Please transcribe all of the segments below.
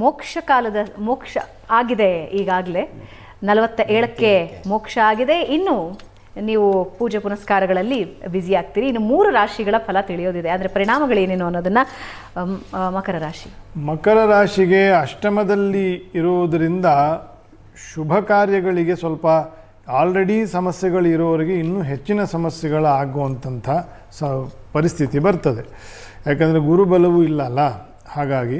ಮೋಕ್ಷ ಕಾಲದ ಮೋಕ್ಷ ಆಗಿದೆ. ಈಗಾಗಲೇ 47ಕ್ಕೆ ಮೋಕ್ಷ ಆಗಿದೆ. ಇನ್ನು ನೀವು ಪೂಜೆ ಪುನಸ್ಕಾರಗಳಲ್ಲಿ ಬ್ಯುಸಿ ಆಗ್ತೀರಿ. ಇನ್ನು 3 ರಾಶಿಗಳ ಫಲ ತಿಳಿಯೋದಿದೆ. ಆದರೆ ಪರಿಣಾಮಗಳೇನೇನು ಅನ್ನೋದನ್ನು ಮಕರ ರಾಶಿಗೆ ಅಷ್ಟಮದಲ್ಲಿ ಇರುವುದರಿಂದ ಶುಭ ಕಾರ್ಯಗಳಿಗೆ ಸ್ವಲ್ಪ ಆಲ್ರೆಡಿ ಸಮಸ್ಯೆಗಳಿರೋರಿಗೆ ಇನ್ನೂ ಹೆಚ್ಚಿನ ಸಮಸ್ಯೆಗಳಾಗುವಂಥ ಪರಿಸ್ಥಿತಿ ಬರ್ತದೆ. ಯಾಕಂದರೆ ಗುರುಬಲವೂ ಇಲ್ಲಲ್ಲ. ಹಾಗಾಗಿ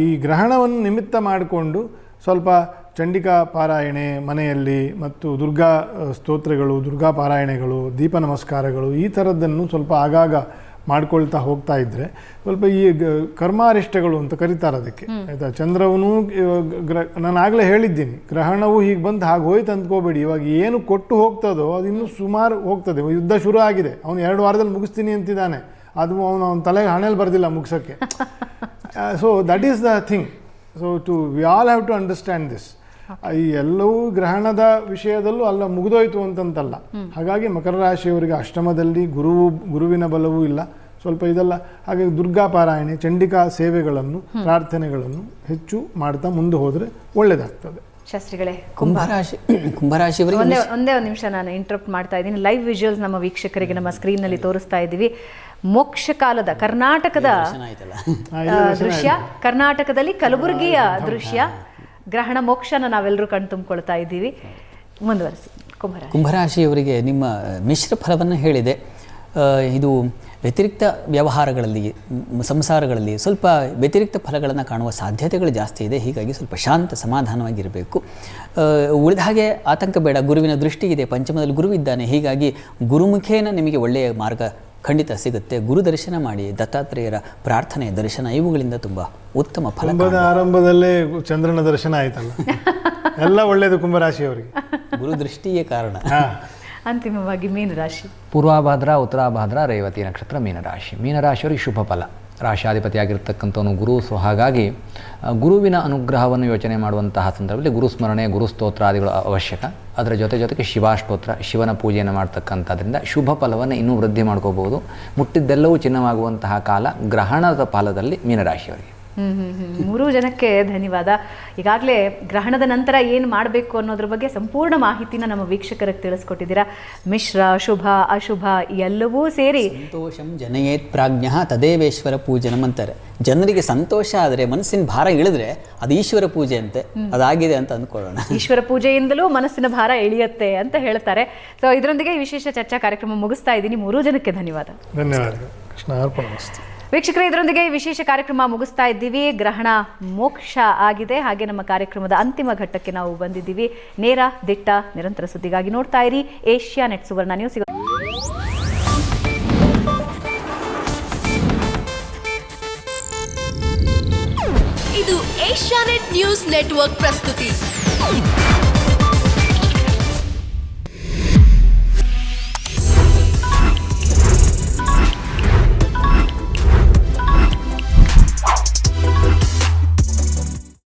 ಈ ಗ್ರಹಣವನ್ನು ನಿಮಿತ್ತ ಮಾಡಿಕೊಂಡು ಸ್ವಲ್ಪ ಚಂಡಿಕಾ ಪಾರಾಯಣೆ ಮನೆಯಲ್ಲಿ ಮತ್ತು ದುರ್ಗಾ ಸ್ತೋತ್ರಗಳು, ದುರ್ಗಾ ಪಾರಾಯಣೆಗಳು, ದೀಪ ನಮಸ್ಕಾರಗಳು ಈ ಥರದ್ದನ್ನು ಸ್ವಲ್ಪ ಆಗಾಗ ಮಾಡ್ಕೊಳ್ತಾ ಹೋಗ್ತಾ ಇದ್ದರೆ ಸ್ವಲ್ಪ ಈ ಕರ್ಮಾರಿಷ್ಟಗಳು ಅಂತ ಕರೀತಾರೆ ಅದಕ್ಕೆ, ಆಯಿತಾ. ಚಂದ್ರವೂ ನಾನು ಆಗಲೇ ಹೇಳಿದ್ದೀನಿ, ಗ್ರಹಣವು ಹೀಗೆ ಬಂದು ಹಾಗೆ ಹೋಯ್ತು ಅಂದ್ಕೋಬೇಡಿ. ಇವಾಗ ಏನು ಕೊಟ್ಟು ಹೋಗ್ತದೋ ಅದು ಇನ್ನೂ ಸುಮಾರು ಹೋಗ್ತದೆ. ಯುದ್ಧ ಶುರು ಆಗಿದೆ, ಅವನು 2 ವಾರದಲ್ಲಿ ಮುಗಿಸ್ತೀನಿ ಅಂತಿದ್ದಾನೆ. ಅದು ಅವನ ತಲೆಗೆ ಹಣೆಯಲ್ಲಿ ಬರ್ದಿಲ್ಲ ಮುಗಿಸೋಕ್ಕೆ. So that is the thing. So we all have to understand this. ಈ ಎಲ್ಲವೂ ಗ್ರಹಣದ ವಿಷಯದಲ್ಲೂ ಅಲ್ಲ ಮುಗಿದೋಯ್ತು ಅಂತಂತಲ್ಲ. ಹಾಗಾಗಿ ಮಕರ ರಾಶಿಯವರಿಗೆ ಅಷ್ಟಮದಲ್ಲಿ ಗುರುವಿನ ಬಲವೂ ಇಲ್ಲ, ಸ್ವಲ್ಪ ಇದಲ್ಲ. ಹಾಗೆ ದುರ್ಗಾ ಪಾರಾಯಣೆ, ಚಂಡಿಕಾ ಸೇವೆಗಳನ್ನು, ಪ್ರಾರ್ಥನೆಗಳನ್ನು ಹೆಚ್ಚು ಮಾಡ್ತಾ ಮುಂದೆ ಹೋದರೆ ಒಳ್ಳೆಯದಾಗ್ತದೆ. ಶಾಸ್ತ್ರಿಗಳೇ, ಕುಂಭರಾಶಿಯವರಿಗೆ ಒಂದೇ ಒಂದು ನಿಮಿಷ ನಾನು ಇಂಟರಪ್ಟ್ ಮಾಡ್ತಾ ಇದ್ದೀನಿ. ಲೈವ್ ವಿಜುವಲ್ಸ್ ನಮ್ಮ ವೀಕ್ಷಕರಿಗೆ ನಮ್ಮ ಸ್ಕ್ರೀನ್ನಲ್ಲಿ ತೋರಿಸ್ತಾ ಇದ್ದೀವಿ. ಮೋಕ್ಷ ಕಾಲದ ಕರ್ನಾಟಕದ ದೃಶ್ಯ, ಕರ್ನಾಟಕದಲ್ಲಿ ಕಲಬುರಗಿಯ ದೃಶ್ಯ, ಗ್ರಹಣ ಮೋಕ್ಷನ ನಾವೆಲ್ಲರೂ ಕಣ್ ತುಂಬಿಕೊಳ್ತಾ ಇದ್ದೀವಿ. ಮುಂದುವರಿಸಿ. ಕುಂಭರಾಶಿಯವರಿಗೆ ನಿಮ್ಮ ಮಿಶ್ರ ಫಲವನ್ನು ಹೇಳಿದೆ. ಇದು ವ್ಯತಿರಿಕ್ತ ವ್ಯವಹಾರಗಳಲ್ಲಿ, ಸಂಸಾರಗಳಲ್ಲಿ ಸ್ವಲ್ಪ ವ್ಯತಿರಿಕ್ತ ಫಲಗಳನ್ನು ಕಾಣುವ ಸಾಧ್ಯತೆಗಳು ಜಾಸ್ತಿ ಇದೆ. ಹೀಗಾಗಿ ಸ್ವಲ್ಪ ಶಾಂತ ಸಮಾಧಾನವಾಗಿರಬೇಕು. ಉಳಿದ ಹಾಗೆ ಆತಂಕ ಬೇಡ. ಗುರುವಿನ ದೃಷ್ಟಿ ಇದೆ, ಪಂಚಮದಲ್ಲಿ ಗುರುವಿದ್ದಾನೆ. ಹೀಗಾಗಿ ಗುರುಮುಖೇನ ನಿಮಗೆ ಒಳ್ಳೆಯ ಮಾರ್ಗ ಖಂಡಿತ ಸಿಗುತ್ತೆ. ಗುರು ದರ್ಶನ ಮಾಡಿ, ದತ್ತಾತ್ರೇಯರ ಪ್ರಾರ್ಥನೆ, ದರ್ಶನ ಇವುಗಳಿಂದ ತುಂಬ ಉತ್ತಮ ಫಲ. ಆರಂಭದಲ್ಲೇ ಚಂದ್ರನ ದರ್ಶನ ಆಯ್ತಲ್ಲ, ಎಲ್ಲ ಒಳ್ಳೆಯದು ಕುಂಭರಾಶಿಯವರಿಗೆ. ಗುರು ದೃಷ್ಟಿಯೇ ಕಾರಣ. ಅಂತಿಮವಾಗಿ ಮೀನರಾಶಿ. ಪೂರ್ವಾಭಾದ್ರ, ಉತ್ತರಾಭಾದ್ರ, ರೇವತಿ ನಕ್ಷತ್ರ ಮೀನರಾಶಿ. ಮೀನರಾಶಿಯವರಿಗೆ ಶುಭ ಫಲ. ರಾಶಾಧಿಪತಿಯಾಗಿರ್ತಕ್ಕಂಥವನು ಗುರು. ಸೊ ಹಾಗಾಗಿ ಗುರುವಿನ ಅನುಗ್ರಹವನ್ನು ಯೋಚನೆ ಮಾಡುವಂತಹ ಸಂದರ್ಭದಲ್ಲಿ ಗುರುಸ್ಮರಣೆ, ಗುರುಸ್ತೋತ್ರಾದಿಗಳು ಅವಶ್ಯಕ. ಅದರ ಜೊತೆಗೆ ಶಿವಾಷ್ಟೋತ್ರ, ಶಿವನ ಪೂಜೆಯನ್ನು ಮಾಡ್ತಕ್ಕಂಥದ್ರಿಂದ ಶುಭ ಫಲವನ್ನು ಇನ್ನೂ ವೃದ್ಧಿ ಮಾಡ್ಕೋಬಹುದು. ಮುಟ್ಟಿದ್ದೆಲ್ಲವೂ ಚಿನ್ನವಾಗುವಂತಹ ಕಾಲ ಗ್ರಹಣದ ಫಲದಲ್ಲಿ ಮೀನರಾಶಿಯವರಿಗೆ. 3 ಜನಕ್ಕೆ ಧನ್ಯವಾದ. ಈಗಾಗಲೇ ಗ್ರಹಣದ ನಂತರ ಏನು ಮಾಡಬೇಕು ಅನ್ನೋದ್ರ ಬಗ್ಗೆ ಸಂಪೂರ್ಣ ಮಾಹಿತಿನ ನಮ್ಮ ವೀಕ್ಷಕರಿಗೆ ತಿಳಿಸ್ಕೊಟ್ಟಿದ್ದೀರಾ. ಮಿಶ್ರ, ಶುಭ, ಅಶುಭ ಎಲ್ಲವೂ ಸೇರಿ ಸಂತೋಷಂ ಜನಯೇತ್ ಪ್ರಾಜ್ಞ ತದೇವೇಶ್ವರ ಪೂಜನಂ ಅಂತಾರೆ. ಜನರಿಗೆ ಸಂತೋಷ ಆದರೆ, ಮನಸ್ಸಿನ ಭಾರ ಇಳಿದ್ರೆ ಅದು ಈಶ್ವರ ಪೂಜೆ ಅಂತೆ. ಅದಾಗಿದೆ ಅಂತ ಅಂದ್ಕೊಳ್ಳೋಣ. ಈಶ್ವರ ಪೂಜೆಯಿಂದಲೂ ಮನಸ್ಸಿನ ಭಾರ ಇಳಿಯುತ್ತೆ ಅಂತ ಹೇಳ್ತಾರೆ. ಸೊ ಇದರೊಂದಿಗೆ ವಿಶೇಷ ಚರ್ಚಾ ಕಾರ್ಯಕ್ರಮ ಮುಗಿಸ್ತಾ ಇದ್ದೀನಿ. 3 ಜನಕ್ಕೆ ಧನ್ಯವಾದ. ವೀಕ್ಷಕರೇ, ಇದರೊಂದಿಗೆ ವಿಶೇಷ ಕಾರ್ಯಕ್ರಮ ಮುಗಿಸ್ತಾ ಇದ್ದೀವಿ. ಗ್ರಹಣ ಮೋಕ್ಷ ಆಗಿದೆ. ಹಾಗೆ ನಮ್ಮ ಕಾರ್ಯಕ್ರಮದ ಅಂತಿಮ ಘಟ್ಟಕ್ಕೆ ನಾವು ಬಂದಿದ್ದೀವಿ. ನೇರ, ದಿಟ್ಟ, ನಿರಂತರ ಸುದ್ದಿಗಾಗಿ ನೋಡ್ತಾ ಇರಿ ಏಷ್ಯಾನೆಟ್ ಸುವರ್ಣ ನ್ಯೂಸ್. ಇದು ಏಷ್ಯಾನೆಟ್ ನ್ಯೂಸ್ ನೆಟ್ವರ್ಕ್ ಪ್ರಸ್ತುತಿ.